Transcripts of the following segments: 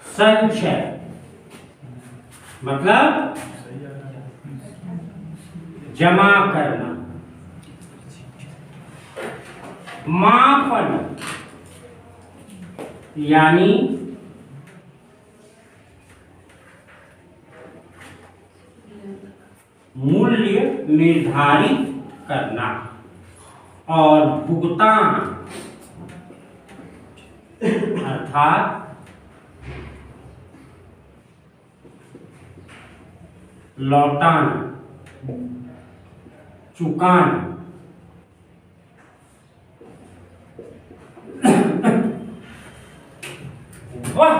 संचय मतलब जमा करना। मापन यानी मूल्य निर्धारित करना। और भुगतान अर्थात लौटाना, चुकाना। वह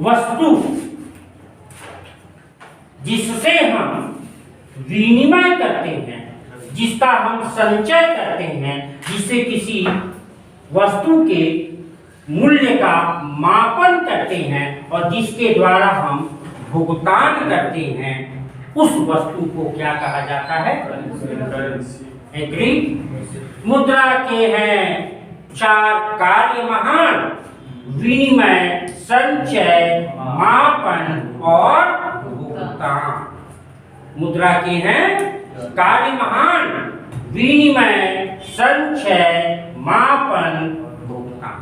वस्तु जिससे हम विनिमय करते हैं, जिसका हम संचय करते हैं, जिससे किसी वस्तु के मूल्य का मापन करते हैं और जिसके द्वारा हम भुगतान करते हैं, उस वस्तु को क्या कहा जाता है? एग्री। मुद्रा के हैं 4 कार्य महान: विनिमय, संचय, मापन और भुगतान। मुद्रा के हैं कार्य महान: विनिमय, संचय, मापन, भुगतान।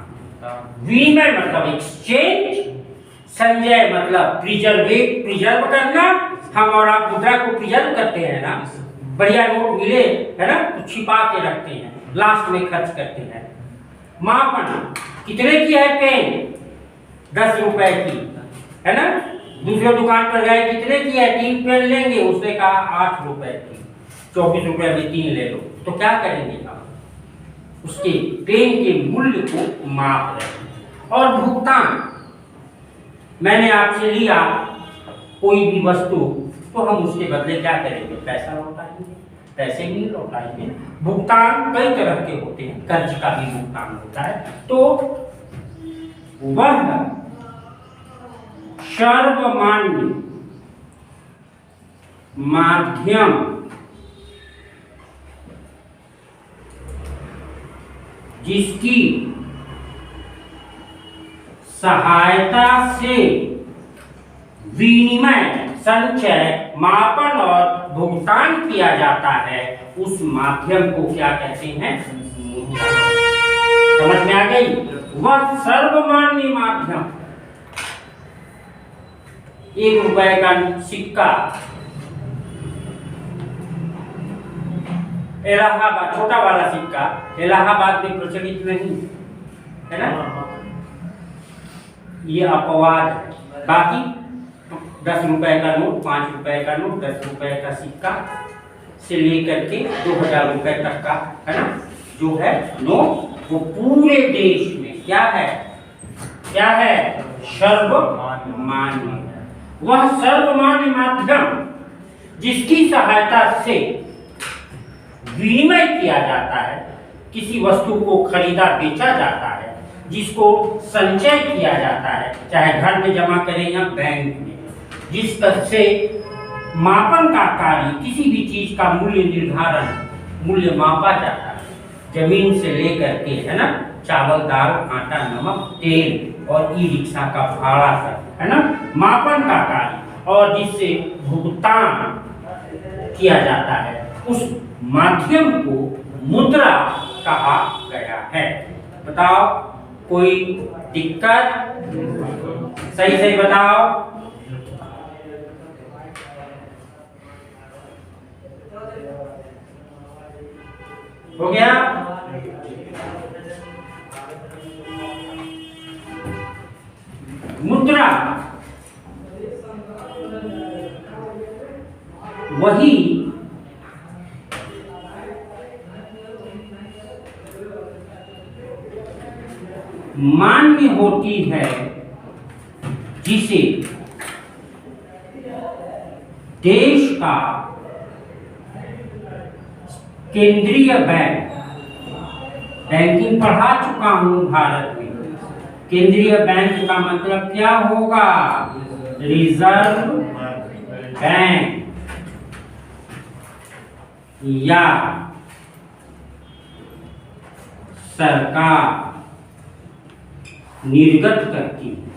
विनिमय मतलब एक्सचेंज, संचय मतलब प्रिजर्व करना। हम और आप मुद्रा को प्रिजर्व करते हैं ना, बढ़िया नोट मिले है ना तो छिपा के रखते हैं, लास्ट में खर्च करते हैं। मापन, कितने की है पेन? 10 रुपए की है ना। दूसरे दुकान पर गए, कितने की है? 3 पेन लेंगे, उसने कहा 8 रुपए की, 24 रुपए में 3 ले लो। तो क्या करेंगे आप? उसके पेन के मूल्य को माप रहे हैं। और भुगतान, मैंने आपसे लिया कोई भी वस्तु, तो हम उसके बदले क्या करेंगे? पैसा लौटाएंगे। पैसे नहीं लौटाएंगे। भुगतान कई तरह के होते हैं, कर्ज का भी भुगतान होता है। तो वह सर्वमान्य माध्यम जिसकी सहायता से विनिमय, संचय, मापन और भुगतान किया जाता है, उस माध्यम को क्या कहते हैं? मुद्रा। समझ में आ गई? वह सर्वमान्य माध्यम। 1 रुपए का सिक्का इलाहाबाद, छोटा वाला सिक्का इलाहाबाद में प्रचलित नहीं है ना, ये अपवाद है। बाकी 10 रुपए का नोट, 5 रुपए का नोट, 10 रुपए का सिक्का से लेकर के 2000 रुपए तक का है ना जो है नोट, वो पूरे देश में क्या है? क्या है? सर्वमान्य। वह सर्वमान्य माध्यम जिसकी सहायता से विनिमय किया जाता है, किसी वस्तु को खरीदा बेचा जाता है, जिसको संचय किया जाता है, चाहे घर में जमा करें या बैंक में, जिस तरह से मापन का कार्य, किसी भी चीज का मूल्य निर्धारण, मूल्य मापा जाता है, जमीन से लेकर के है ना, चावल, दाल, आटा, नमक, तेल और ई रिक्शा का भाड़ा तक है ना, मापन का कार्य, और जिससे भुगतान किया जाता है, उस माध्यम को मुद्रा कहा गया है। बताओ कोई दिक्कत? सही सही बताओ। हो गया? मुद्रा वही मान्य होती है जिसे देश का केंद्रीय बैंक, बैंकिंग पढ़ा चुका हूं भारत में, केंद्रीय बैंक का मतलब क्या होगा? Reserve bank. या सरकार निर्गत करती है।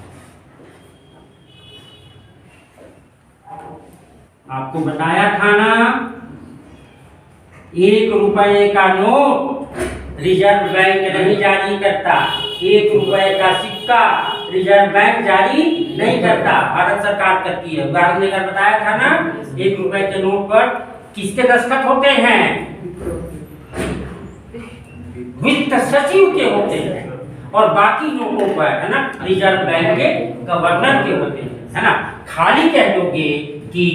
आपको बताया था ना, 1 रुपए का नोट रिजर्व बैंक नहीं जारी करता, 1 रुपए का सिक्का रिजर्व बैंक जारी नहीं करता, भारत सरकार करती है। उदाहरण देकर बताया था ना, 1 रुपए के नोट पर किसके दस्तखत होते हैं? वित्त सचिव के होते हैं। और बाकी नोटों पर, है ना, रिजर्व बैंक के गवर्नर के होते हैं, है ना। खाली कह दोगे कि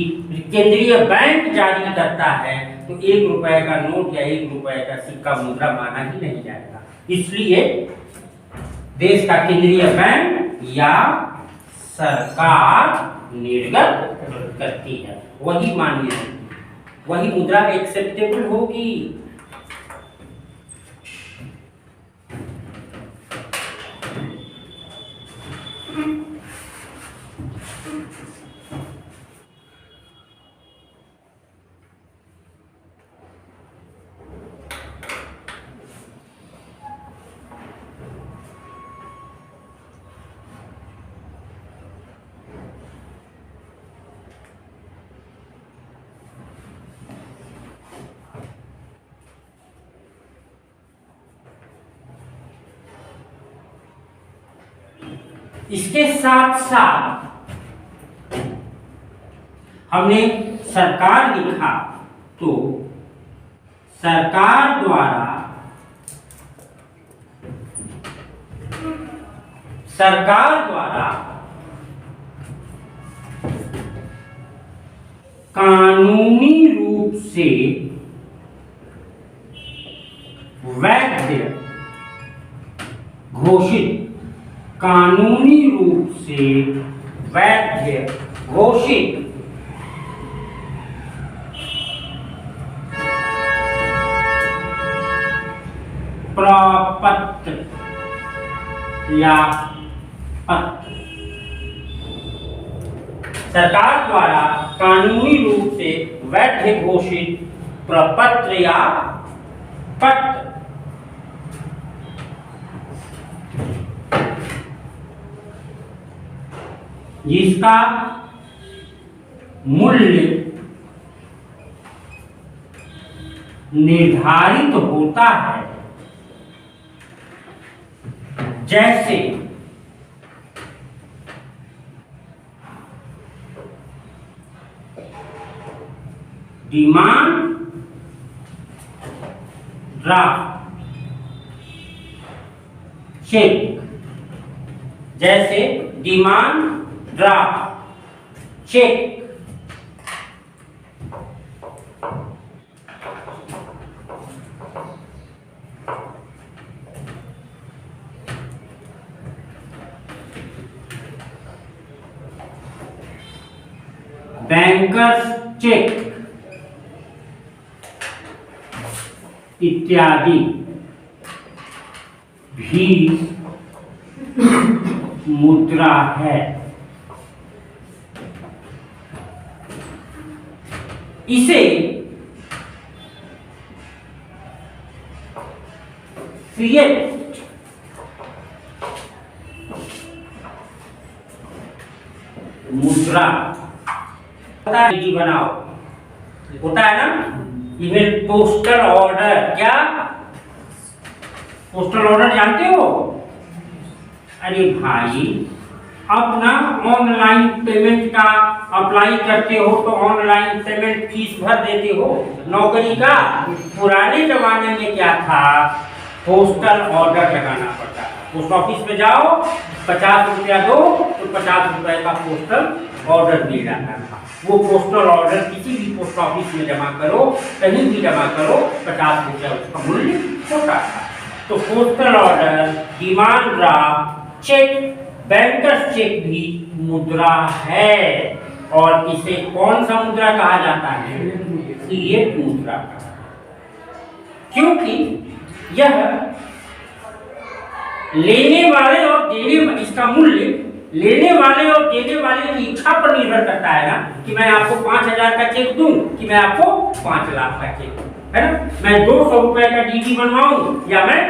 केंद्रीय बैंक जारी करता है तो 1 रुपए का नोट या 1 रुपए का सिक्का मुद्रा माना ही नहीं जाएगा। इसलिए देश का केंद्रीय बैंक या सरकार निर्गत करती है, वही मान्य है, वही मुद्रा एक्सेप्टेबल होगी। इसके साथ साथ हमने सरकार लिखा तो सरकार द्वारा कानूनी रूप से वैध घोषित, कानूनी रूप से वैध घोषित प्रपत्र या पत्र, सरकार द्वारा कानूनी रूप से वैध घोषित प्रपत्र या पत्र जिसका मूल्य निर्धारित होता है, जैसे डिमांड ड्राफ्ट चेक, जैसे demand draft cheque, bankers cheque इत्यादि भी मुद्रा है। इसे फिएट मुद्रा बनाओ होता है ना। इवन पोस्टल ऑर्डर, क्या पोस्टल ऑर्डर जानते हो? अरे भाई, अपना ऑनलाइन पेमेंट का अप्लाई करते हो तो ऑनलाइन पेमेंट फीस भर देते हो नौकरी का। पुराने जमाने में क्या था, पोस्टल ऑर्डर लगाना पड़ता था। पोस्ट ऑफिस में जाओ, 50 रुपया दो तो 50 रुपए का पोस्टल ऑर्डर मिल जाता था। वो पोस्टल ऑर्डर किसी भी पोस्ट ऑफिस में जमा करो, कहीं भी जमा करो, 50 रुपया उसका मूल्य होता था। तो postal order, demand draft cheque, bankers cheque भी मुद्रा है। और इसे कौन सा मुद्रा कहा जाता है? फिएट मुद्रा। क्योंकि यह लेने वाले और देने वाले, इसका मूल्य लेने वाले और देने वाले की इच्छा पर निर्भर करता है ना कि मैं आपको 5,000 का चेक दूं कि मैं आपको 5 लाख का चेक दूं, है ना। मैं 200 रुपए का डीडी बनवाऊं या मैं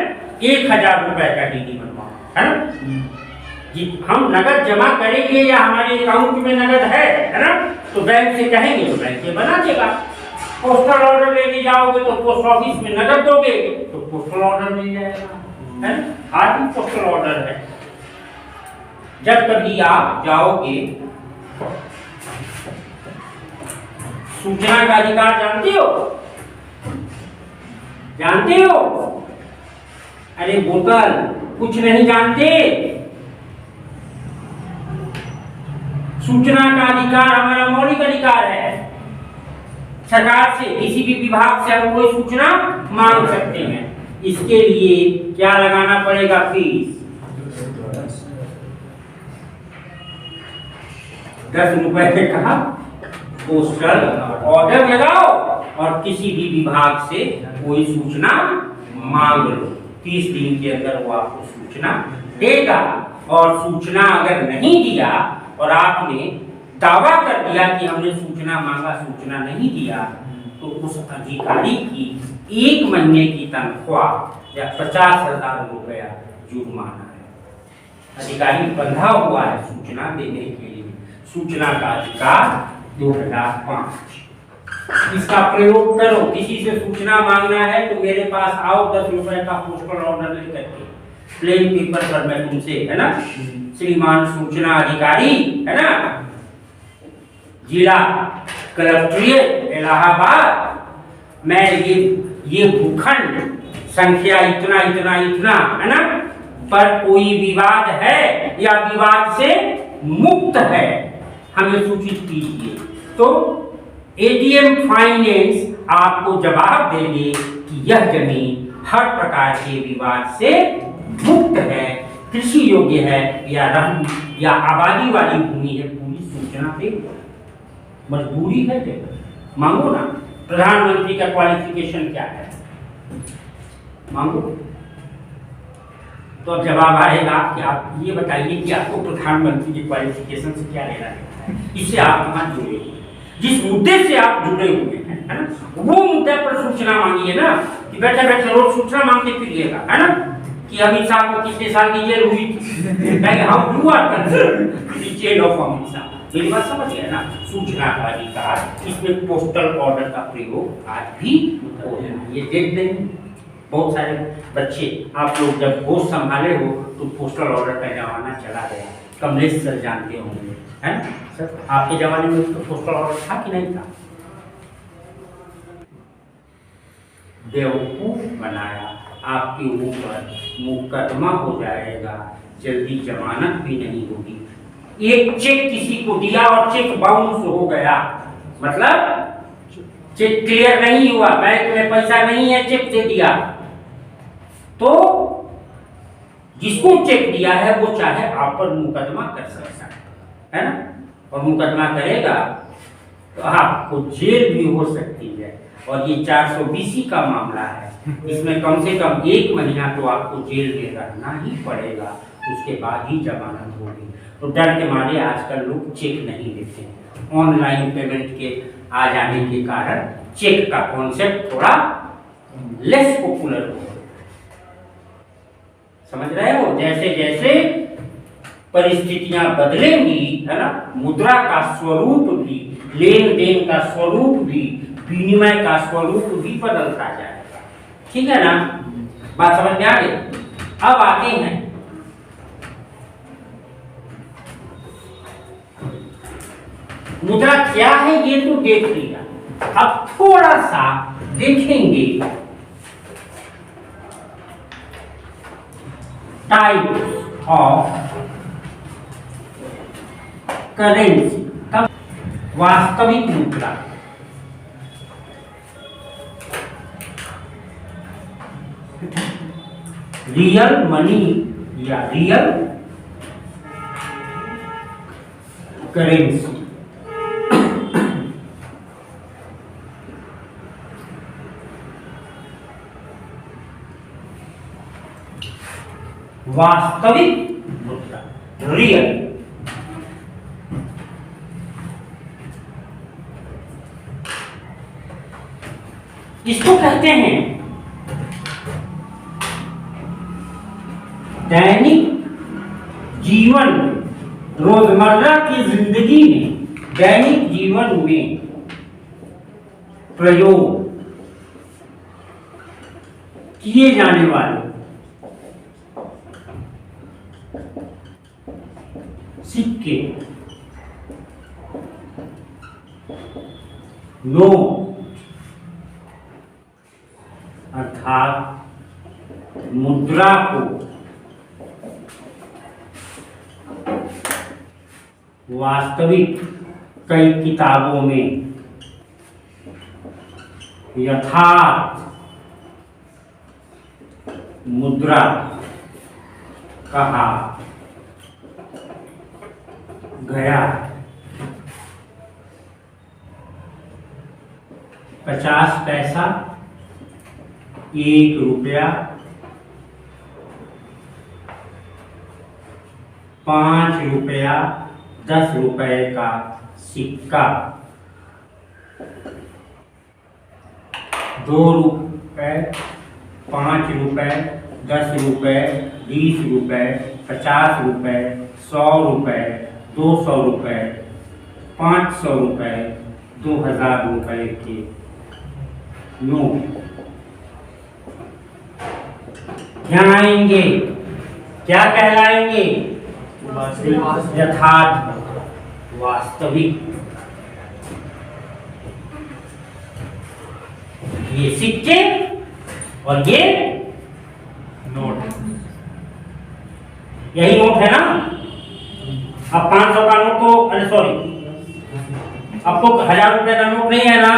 1,000 रुपए का डीडी बनवाऊं, है ना। जी, हम नगद जमा करेंगे या हमारे अकाउंट में नगद है ना, तो बैंक से कहेंगे तो बैंक से बना देगा। पोस्टल ऑर्डर लेके जाओगे तो पोस्ट ऑफिस में नगद दोगे तो पोस्टल ऑर्डर मिल जाएगा, है ना। आज भी पोस्टल ऑर्डर है। जब कभी आप जाओगे, सूचना का अधिकार जानते हो? जानते हो? अरे बोतल, कुछ नहीं जानते। सूचना का अधिकार हमारा मौलिक अधिकार है। सरकार से, किसी भी विभाग से हम कोई सूचना मांग सकते हैं। इसके लिए क्या लगाना पड़ेगा? फीस 10 रुपए का पोस्टल ऑर्डर लगाओ और किसी भी विभाग से कोई सूचना मांग लो। 30 दिन के अंदर वो आपको सूचना देगा। और सूचना अगर नहीं दिया और आपने दावा कर दिया कि हमने सूचना मांगा, सूचना नहीं दिया, तो उस अधिकारी की 1 महीने की तनख्वाह या 50,000 रुपया जुर्माना है। अधिकारी बंधा हुआ है सूचना देने के लिए। सूचना का अधिकार 2005। इसका प्रयोग करो। किसी से सूचना मांगना है तो मेरे पास आओ, 10 रुपए का पोस्टल ऑर्डर लेकर के, प्लेन पेपर पर मैं तुमसे, है ना, श्रीमान सूचना अधिकारी, है ना, जिला कलेक्ट्रेट इलाहाबाद, मैं ये भूखंड संख्या इतना इतना इतना, है ना, पर कोई विवाद है या विवाद से मुक्त है, हमें सूचित कीजिए। तो एडीएम फाइनेंस आपको जवाब देंगे कि यह जमीन हर प्रकार के विवाद से मुक्त है, कृषि योग्य है या आबादी वाली भूमि है। पूरी सूचना दे, मजबूरी है दे, मांगो ना। प्रधानमंत्री का क्वालिफिकेशन क्या है? मांगो। तो अब जवाब आएगा कि आप ये बताइए कि आपको प्रधानमंत्री के क्वालिफिकेशन से क्या लेना है, इससे आप कहाँ जुड़े हैं? जिस मुद्दे से आप जुड़े हुए हैं, है ना, वो मुद्दे पर सूचना मांगिए ना, कि बैठे बैठे रोज सूचना मांगते फिरिएगा, है ना, कि अमित शाह को कितने साल की जेल हुई थी। How you are concerned jail of Amit Shah. मेरी बात समझ गए ना। सूचना का अधिकार, इसमें पोस्टल ऑर्डर का प्रयोग आज भी हो रहा है। ये देख दें बहुत सारे बच्चे, आप लोग जब होश संभाले हो तो पोस्टल ऑर्डर का जमाना चला गया। कमलेश सर जानते होंगे, है ना सर, आपके जमाने में तो पोस्टल ऑर्डर था कि नहीं था? बेवकूफ बनाया, आपके ऊपर मुकदमा हो जाएगा, जल्दी जमानत भी नहीं होगी। एक चेक किसी को दिया और चेक बाउंस हो गया, मतलब चेक क्लियर नहीं हुआ, बैंक में पैसा नहीं है, चेक दे दिया, तो जिसको चेक दिया है वो चाहे आप पर मुकदमा कर सकता है ना, और मुकदमा करेगा तो आपको जेल भी हो सकती है। और ये 420 का मामला है, इसमें कम से कम 1 महीना तो आपको जेल में रहना ही पड़ेगा, उसके बाद ही जमानत होगी। तो डर के मारे आजकल लोग चेक नहीं देते हैं। ऑनलाइन पेमेंट के आ जाने के कारण चेक का कॉन्सेप्ट थोड़ा लेस पॉपुलर हो, समझ रहे हो? जैसे जैसे परिस्थितियां बदलेंगी, है ना, मुद्रा का स्वरूप भी, लेन देन का स्वरूप भी, विनिमय का स्वरूप भी बदलता जाएगा। ठीक है ना, बात समझ में आ गई? अब आते हैं मुद्रा क्या है, ये तो देख लिया। अब थोड़ा सा देखेंगे टाइप ऑफ करेंसी। तब वास्तविक मुद्रा, रियल मनी या रियल करेंसी। वास्तविक मुद्रा, रियल इसको कहते हैं दैनिक जीवन, रोजमर्रा की जिंदगी में, दैनिक जीवन में प्रयोग किए जाने वाले सिक्के, नोट अर्थात मुद्रा को वास्तविक कई किताबों में यथार्थ मुद्रा कहा गया। 50 पैसा, 1 रुपया, 5 रुपया, 10 रुपए का सिक्का, 2 रुपए, 5 रुपए, 10 रुपए, 20 रुपए, 50 रुपए, 100 रुपए, 200 रुपए, 500 रुपए, 2000 रुपए के नोट क्या आएंगे? क्या कहलाएंगे? यथार्थ, वास्तविक। ये सिक्के और ये नोट, यही नोट है ना। अब 500 का नोट तो, अरे सॉरी, अब तो 1000 रुपए का नोट नहीं है ना।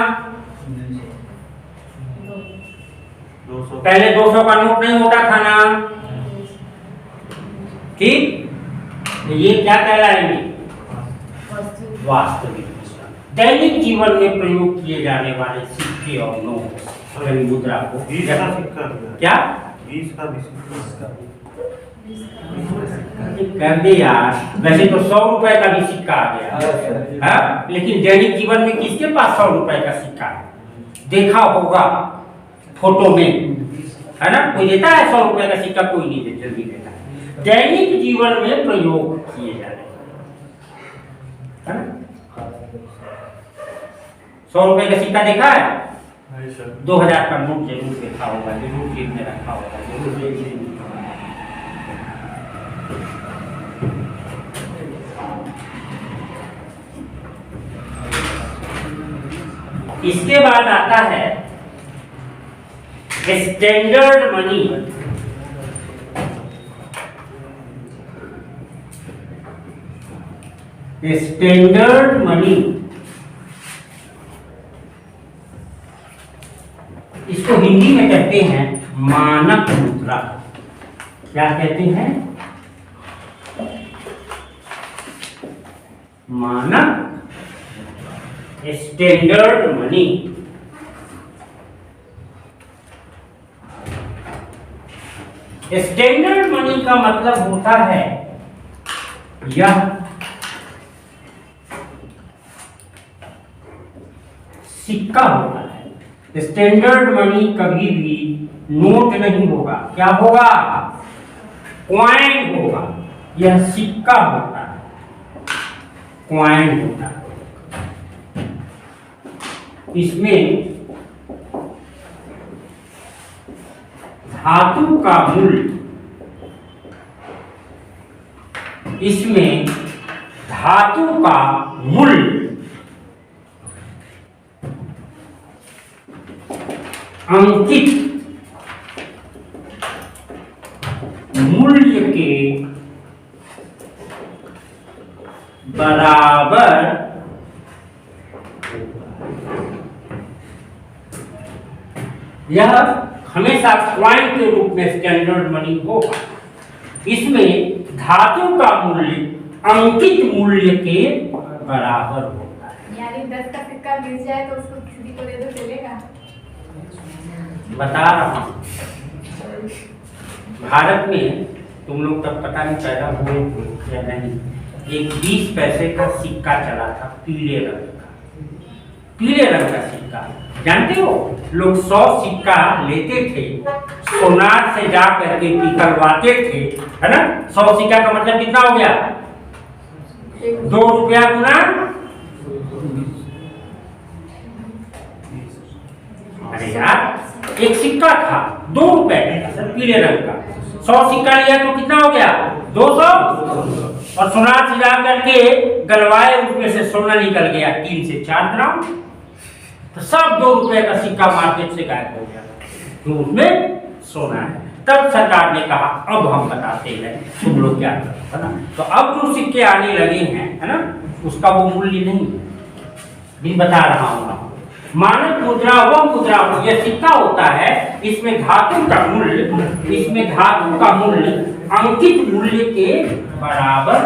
पहले 200 का नोट नहीं होता था ना, ठीक। तो ये क्या कहलाएंगे? वास्तविक। दैनिक जीवन में प्रयोग किए जाने वाले सिक्के और नोट, मुद्रा को क्या कर दे यार। वैसे तो 100 रुपए का भी सिक्का आ गया है, लेकिन दैनिक जीवन में किसके पास 100 रुपए का सिक्का है? देखा होगा फोटो में, है ना। कोई देता है 100 रुपए का सिक्का? कोई नहीं देता, जल्दी देता है। दैनिक जीवन में प्रयोग किए जा रहे हैं, 100 रुपए का सिक्का देखा है? 2000 का नोट जरूर देखा होगा, जरूर जेब में रखा होगा, जरूर जेब में। इसके बाद आता है स्टैंडर्ड मनी। स्टैंडर्ड मनी, इसको हिंदी में कहते हैं मानक मुद्रा। क्या कहते हैं? मानक, स्टैंडर्ड मनी। स्टैंडर्ड मनी का मतलब होता है यह सिक्का होता है। स्टैंडर्ड मनी कभी भी नोट नहीं होगा। क्या होगा? कॉइन होगा। यह सिक्का होता है, कॉइन होता है। इसमें धातु का मूल्य, इसमें धातु का मूल्य अंकित मूल्य के बराबर यह हमेशा कॉइन के रूप में स्टैंडर्ड मनी होगा। इसमें धातु का मूल्य अंकित मूल्य के बराबर होता है। यानी 10 का सिक्का गिर जाए तो उसको किसी को दे दो, चलेगा? बता रहा हूँ, भारत में तुम लोग तब पता नहीं पैदा हुए या नहीं, एक 20 पैसे का सिक्का चला था, पीले रंग का, पीले रंग का सिक्का, जानते हो? लोग 100 सिक्का लेते थे, सोनार से जा करके निकलवाते थे, है ना। 100 सिक्का का मतलब कितना हो गया? 2 रुपया गुना, अरे यार एक सिक्का था 2 रुपए का पीले रंग का, 100 सिक्का लिया तो कितना हो गया? 200। और सोनार से जा करके गलवाए, उसमें से सोना निकल गया 3 से 4 ग्राम, तो सब 2 रुपए का सिक्का मार्केट से गायब हो गया, तो उसमें सोना है। तब सरकार ने कहा अब हम बताते हैं तुम लोग क्या करो, है ना। तो अब जो सिक्के आने लगे हैं, है ना, उसका वो मूल्य नहीं भी बता रहा हूँ। मानक मुद्रा वह मुद्रा, यह सिक्का होता है, इसमें धातु का मूल्य अंकित मूल्य के बराबर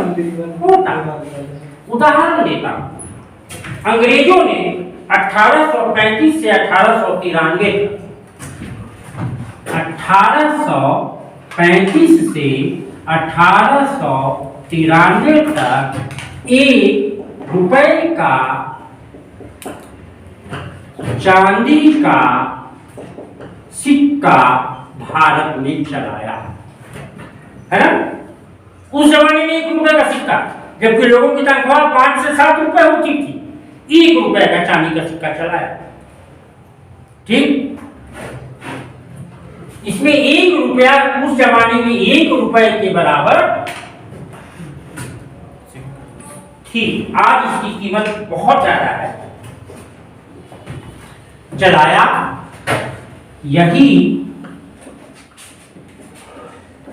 होता है। उदाहरण देता हूं, अंग्रेजों ने 1835 से 1893 तक 1 रुपए का चांदी का सिक्का भारत में चलाया, है ना। उस जमाने में 1 रुपए का सिक्का, जबकि लोगों की तनख्वाह 5 से 7 रुपए होती थी, 1 रुपए का चांदी का सिक्का चलाया, ठीक। इसमें 1 रुपया उस जमाने में 1 रुपए के बराबर थी। आज इसकी कीमत बहुत ज्यादा है। चलाया, यही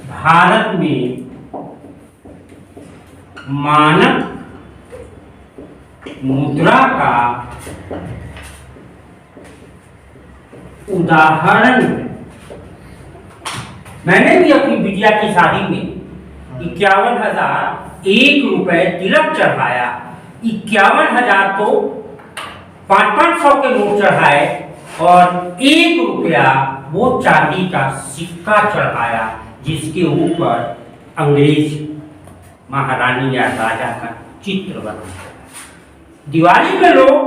भारत में मानक मुद्रा का उदाहरण है। मैंने भी अपनी बिटिया की शादी में 51,000 1 रुपए तिलक चढ़ाया, 51,000 तो 500-500 के नोट चढ़ाए और 1 रुपया वो चांदी का सिक्का चढ़ाया, जिसके ऊपर अंग्रेज महारानी या राजा का चित्र बना। दिवाली में लोग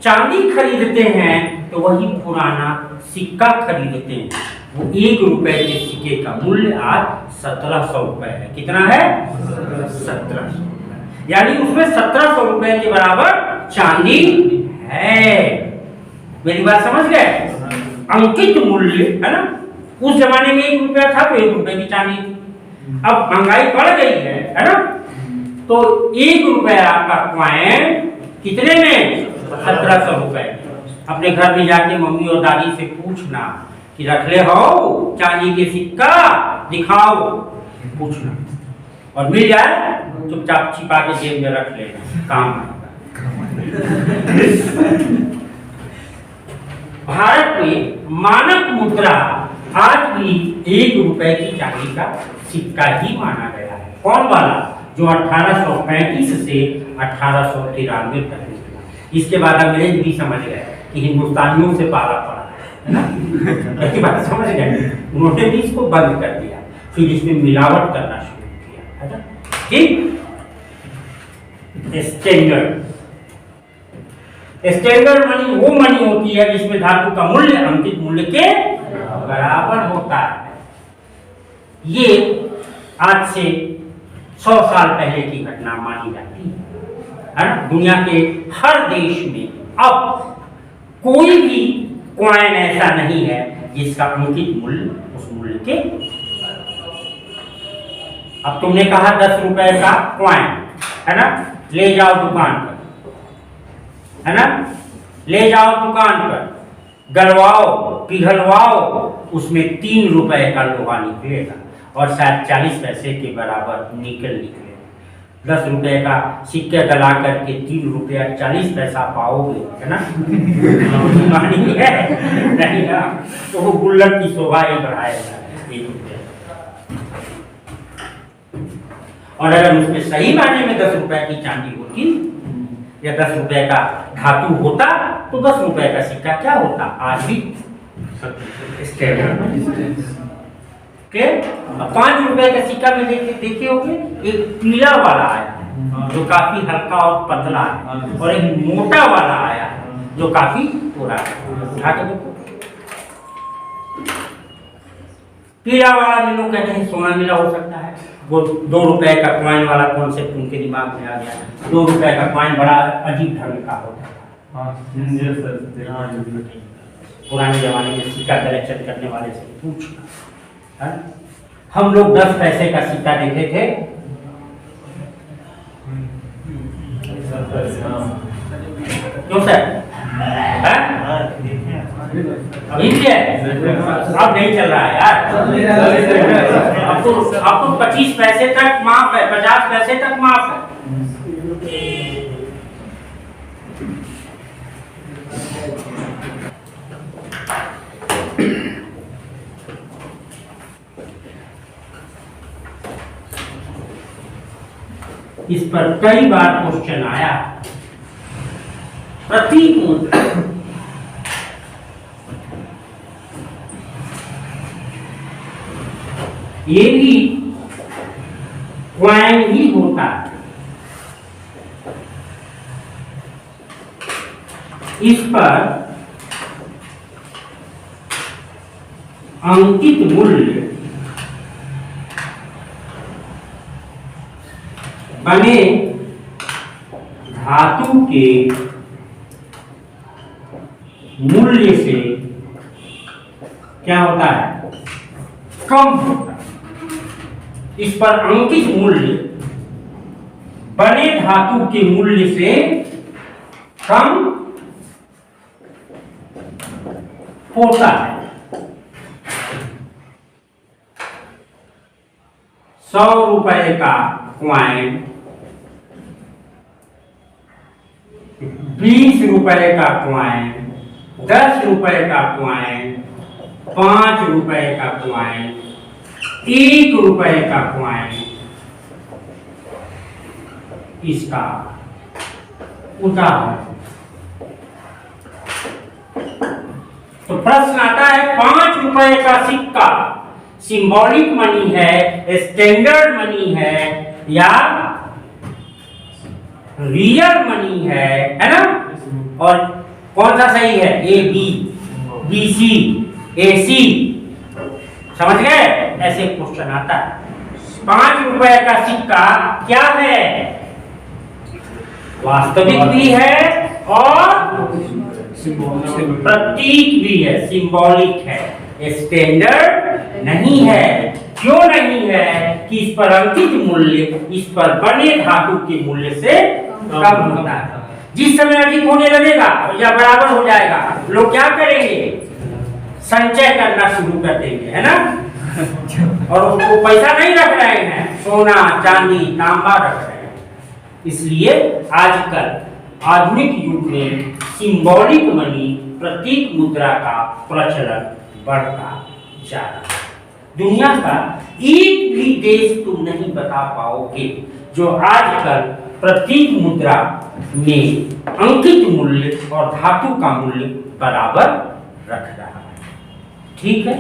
चांदी खरीदते हैं तो वही पुराना सिक्का खरीदते हैं। वो 1 रुपए के सिक्के का मूल्य आज 1700 रुपए है। कितना है? 1700। यानी उसमें 1700 रुपए के बराबर चांदी है। मेरी बात समझ गए? अंकित मूल्य, है ना। उस जमाने में 1 रुपया था तो 1 रुपए की चांदी थी। अब महंगाई बढ़ गई है ना, तो 1 रुपया का कॉइन कितने में? 1700 रुपए। अपने घर में जाके मम्मी और दादी से पूछना कि रख ले हो चांदी के सिक्का, दिखाओ, पूछना, और मिल जाए चुपचाप छिपा के जेब में रख लेना, काम भारत में मानक मुद्रा आज भी 1 रुपए की चांदी का सिक्का ही माना गया है। कौन वाला? जो 1835 से 1893 तक निकला। इसके बाद अंग्रेज भी समझ गए कि हिंदुस्तानियों से पाला पड़ा है ना। इसकी बात समझ गए, उन्होंने भी इसको बंद कर दिया, फिर इसमें मिलावट करना शुरू किया, है ना। ठीक। स्टैंडर्ड मनी वो मनी होती है जिसमें धातु का मूल्य अंकित मूल्य के बराबर होता है। ये आज से 100 साल पहले की घटना मानी जाती है ना। दुनिया के हर देश में अब कोई भी कॉइन ऐसा नहीं है जिसका अंकित मूल्य उस मूल्य के। अब तुमने कहा 10 रुपए का कॉइन, है ना, ले जाओ दुकान पर, है ना, ले जाओ दुकान पर, गलवाओ, पिघलवाओ, उसमें 3 रुपए का लोहा निकलेगा और शायद 40 पैसे के बराबर निकल निकलेगा। 10 रुपए का सिक्के गला करके 3 रुपया 40 पैसा पाओगे, है ना। मानी है नहीं ना, तो वो गुल्लक की शोभा ही बढ़ाएगा 1 रुपया। और अगर उसमें सही मायने में 10 रुपए की चांदी होती या 10 रुपए का धातु होता तो 10 रुपए का सिक्का क्या होता? आज भी के 5 रुपए का सिक्का में देखे होंगे, एक पीला वाला आया जो काफी हल्का और पतला है, और एक मोटा वाला आया जो काफी पुराना है। उठा के देखो पीला वाला में लोग कहते हैं सोना मिला हो सकता है। वो 2 रुपए का कॉइन वाला कॉन्सेप्ट उनके दिमाग में आ गया। 2 रुपए का कॉइन बड़ा अजीब ढंग का होता था। पुराने जमाने में सिक्का कलेक्शन करने वाले से पूछना। हम लोग 10 पैसे का सिक्का देखे थे, क्यों सर? अभी क्या है? अब नहीं चल रहा है यार। अब तो 25 पैसे तक माफ है, 50 पैसे तक माफ है। इस पर कई बार क्वेश्चन आया। प्रतीक मुद्रा ये भी क्वाइन ही होता है। इस पर अंकित मूल्य बने धातु के मूल्य से क्या होता है? कम होता है। इस पर अंकित मूल्य बने धातु के मूल्य से कम होता है। 100 रुपए का क्वाइन 20 रुपए का क्वाइन, 10 रुपए का क्वाइन, 5 रुपए का क्वाइन, 1 रुपए का क्वाइन, इसका उदाहरण। तो प्रश्न आता है 5 रुपए का सिक्का सिंबॉलिक मनी है, स्टैंडर्ड मनी है या रियल मनी है ना? और कौन सा सही है? ए बी, बी सी, ए सी। समझ गए? ऐसे क्वेश्चन आता है। 5 रुपए का सिक्का क्या है? वास्तविक भी है और प्रतीक भी है, सिंबॉलिक है, स्टैंडर्ड नहीं है। क्यों नहीं है? कि इस पर अंकित मूल्य इस पर बने धातु के मूल्य से कम होता है। जिस समय अधिक होने लगेगा या बराबर हो जाएगा, लोग क्या करेंगे? संचय करना शुरू कर देंगे, है ना? और उसको पैसा नहीं रख रहे हैं, सोना चांदी तांबा रख रहे हैं। इसलिए आजकल आधुनिक युग में सिंबॉलिक मनी प्रतीक मुद्रा का प्रचलन बढ़ता जा रहा है। दुनिया का एक भी देश तुम नहीं बता पाओगे जो आजकल प्रतीक मुद्रा में अंकित मूल्य और धातु का मूल्य बराबर रख रहा है। ठीक है।